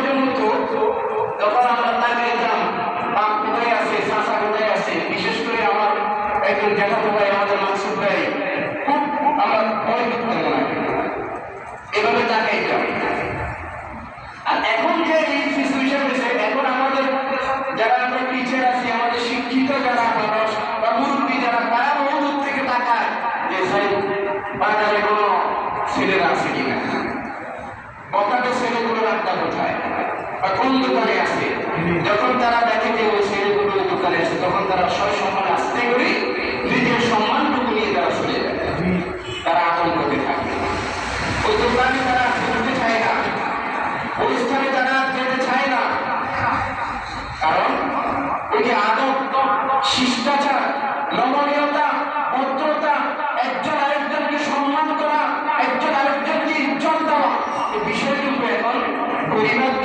বিপদের মতো যখন আমরা তাকে যেতাম, বাপ কোথায় আছে, চাচা কোথায় আছে, বিশেষ করে আমার একজন জ্যাঠাতো ভাই আমাদের মানসুর ভাই, খুব আমরা ভয় করতাম না, এভাবে তাকাইতাম। আর এখন যে এই সিচুয়েশন হয়েছে, এখন আমাদের যারা আমরা টিচার আছি, আমাদের শিক্ষিত যারা মানুষ বা মুরব্বী যারা, তারা বহু দূর থেকে তাকায় যে বাজারে কোনো ছেলেরা আছে কিনা, কথাটা ছেলেগুলো আড্ডা কোথায় বা কোন দোকানে আছে। যখন তারা দেখে যে ওই ছেলেগুলো দোকানে আছে, তখন তারা সসম্মানে আসতে করে নিজের সম্মানটুকু নিয়ে তারা চলে যায়, তারা আতঙ্কতে থাকে। ওই দোকানে তারা ঘুরতে চায় না, ওই স্থানে তারা যেতে চায় না, কারণ ওই যে আদব, শিষ্টাচার, নমনীয়তা, ভদ্রতা, একজন আরেকজনকে সম্মান করা, একজন আরেকজনকে ইজ্জত দেওয়া, এই বিষয়টুকু এখন পরিণত